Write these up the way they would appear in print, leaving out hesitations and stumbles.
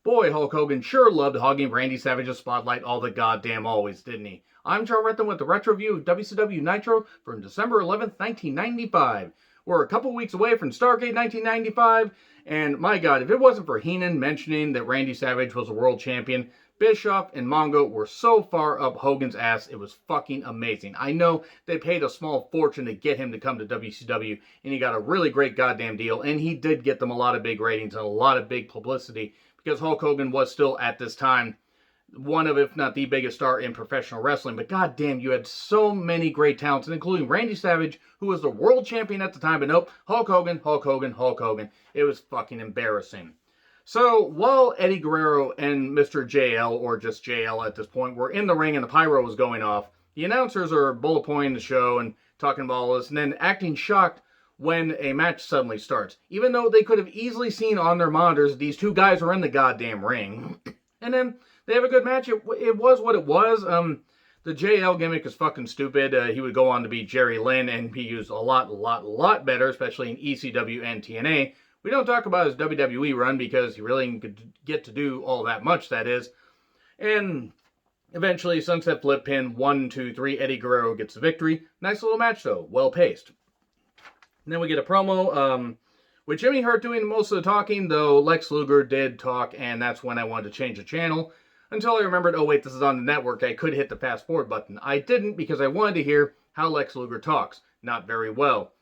Boy, Hulk Hogan sure loved hogging Randy Savage's spotlight all the goddamn always, didn't he? I'm Joe Renton with the retro review of WCW Nitro from December 11th, 1995. We're a couple weeks away from Starrcade 1995, and my god, if it wasn't for Heenan mentioning that Randy Savage was a world champion, Bischoff and Mongo were so far up Hogan's ass, it was fucking amazing. I know they paid a small fortune to get him to come to WCW, and he got a really great goddamn deal, and he did get them a lot of big ratings and a lot of big publicity, because Hulk Hogan was still, at this time, one of, if not the biggest star in professional wrestling. But goddamn, you had so many great talents, including Randy Savage, who was the world champion at the time. But nope, Hulk Hogan, Hulk Hogan, Hulk Hogan. It was fucking embarrassing. So, while Eddie Guerrero and Mr. JL, or just JL at this point, were in the ring and the pyro was going off, the announcers are bullet pointing the show and talking about all this, and then acting shocked when a match suddenly starts. Even though they could have easily seen on their monitors these two guys were in the goddamn ring. And then they have a good match. It was what it was. The JL gimmick is fucking stupid. He would go on to be Jerry Lynn and be used a lot better, especially in ECW and TNA. We don't talk about his WWE run because he really didn't get to do all that much, that is. And eventually, Sunset Flip pin 1, 2, 3. Eddie Guerrero gets the victory. Nice little match, though. Well paced. And then we get a promo with Jimmy Hart doing most of the talking, though Lex Luger did talk, and that's when I wanted to change the channel. Until I remembered, oh wait, this is on the network, I could hit the fast forward button. I didn't because I wanted to hear how Lex Luger talks. Not very well.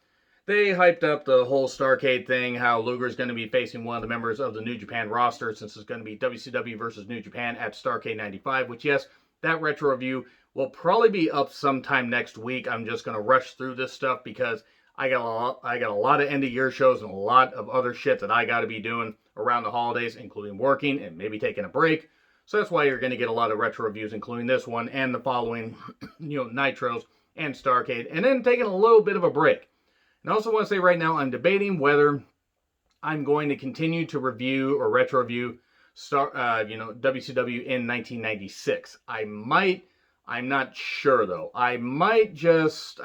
They hyped up the whole Starrcade thing, how Luger's going to be facing one of the members of the New Japan roster, since it's going to be WCW versus New Japan at Starrcade 95, which yes, that retro review will probably be up sometime next week. I'm just going to rush through this stuff because I got a lot of end-of-year shows and a lot of other shit that I got to be doing around the holidays, including working and maybe taking a break. So that's why you're going to get a lot of retro reviews, including this one and the following, Nitros and Starrcade, and then taking a little bit of a break. And I also want to say right now, I'm debating whether I'm going to continue to review or retro review WCW in 1996. I might. I'm not sure though. I might just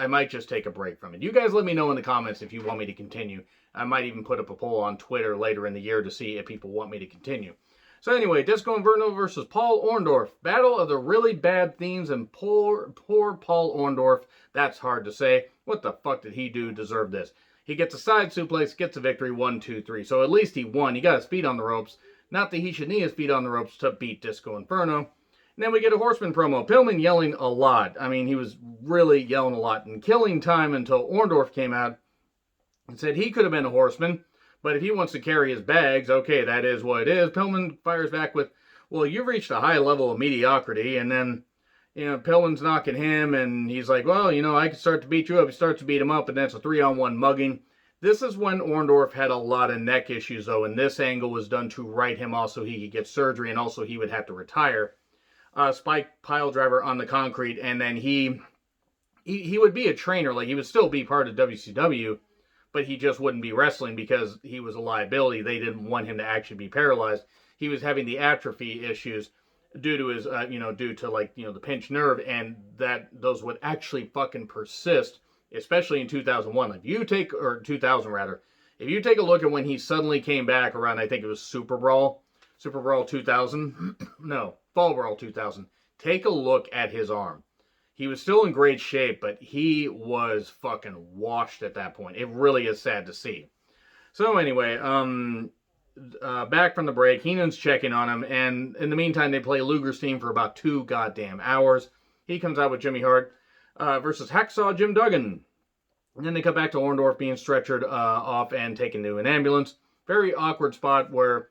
take a break from it. You guys let me know in the comments if you want me to continue. I might even put up a poll on Twitter later in the year to see if people want me to continue. So anyway, Disco Inferno versus Paul Orndorf. Battle of the really bad themes and poor Paul Orndorf. That's hard to say. What the fuck did he do to deserve this? He gets a side suplex, gets a victory, 1, 2, 3. So at least he won. He got his feet on the ropes. Not that he should need his feet on the ropes to beat Disco Inferno. And then we get a Horseman promo. Pillman yelling a lot. I mean, he was really yelling a lot and killing time until Orndorf came out and said he could have been a Horseman, but if he wants to carry his bags, okay, that is what it is. Pillman fires back with, well, you've reached a high level of mediocrity. And then, Pillman's knocking him, and he's like, well, I can start to beat you up. He starts to beat him up, and that's a 3-on-1 mugging. This is when Orndorf had a lot of neck issues, though, and this angle was done to right him also. He could get surgery, and also he would have to retire. Spike pile driver on the concrete, and then he would be a trainer, like he would still be part of WCW, but he just wouldn't be wrestling because he was a liability. They didn't want him to actually be paralyzed. He was having the atrophy issues due to his, the pinched nerve, and those would actually fucking persist, especially in 2001. If you take 2000 when he suddenly came back around, I think it was Super Brawl 2000, no, Fall Brawl 2000, take a look at his arm. He was still in great shape, but he was fucking washed at that point. It really is sad to see. So anyway, back from the break, Heenan's checking on him, and in the meantime, they play Luger's theme for about 2 goddamn hours. He comes out with Jimmy Hart versus Hacksaw Jim Duggan. And then they cut back to Orndorf being stretchered off and taken to an ambulance. Very awkward spot where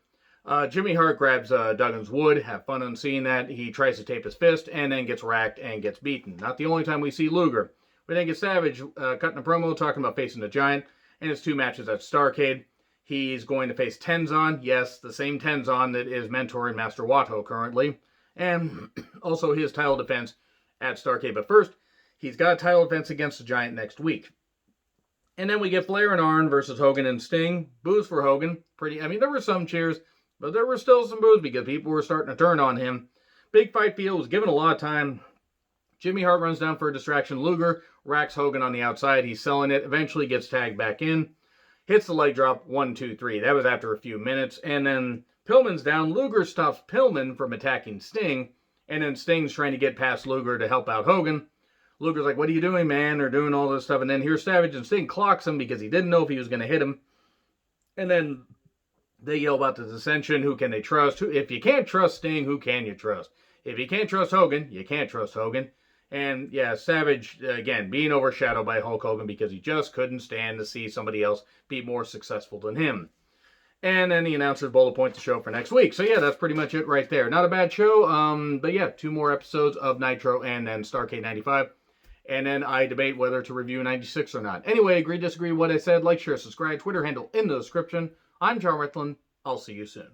Jimmy Hart grabs Duggan's wood. Have fun on seeing that. He tries to tape his fist and then gets racked and gets beaten. Not the only time we see Luger. We then get Savage cutting a promo talking about facing the Giant and his 2 matches at Starrcade. He's going to face Tenzan. Yes, the same Tenzan that is mentoring Master Wato currently. And also his title defense at Starrcade. But first, he's got a title defense against the Giant next week. And then we get Flair and Arn versus Hogan and Sting. Boos for Hogan. There were some cheers, but there were still some boos because people were starting to turn on him. Big fight field was given a lot of time. Jimmy Hart runs down for a distraction. Luger racks Hogan on the outside. He's selling it. Eventually gets tagged back in. Hits the leg drop. 1, 2, 3. That was after a few minutes. And then Pillman's down. Luger stops Pillman from attacking Sting. And then Sting's trying to get past Luger to help out Hogan. Luger's like, what are you doing, man? They're doing all this stuff. And then here's Savage, and Sting clocks him because he didn't know if he was going to hit him. And then they yell about the dissension. Who can they trust? If you can't trust Sting, who can you trust? If you can't trust Hogan, you can't trust Hogan. And yeah, Savage, again, being overshadowed by Hulk Hogan because he just couldn't stand to see somebody else be more successful than him. And then the announcers bullet point the show for next week. So yeah, that's pretty much it right there. Not a bad show. But yeah, 2 more episodes of Nitro and then Starrcade 95. And then I debate whether to review 96 or not. Anyway, agree, disagree with what I said. Like, share, subscribe. Twitter handle in the description. I'm John Ritlin. I'll see you soon.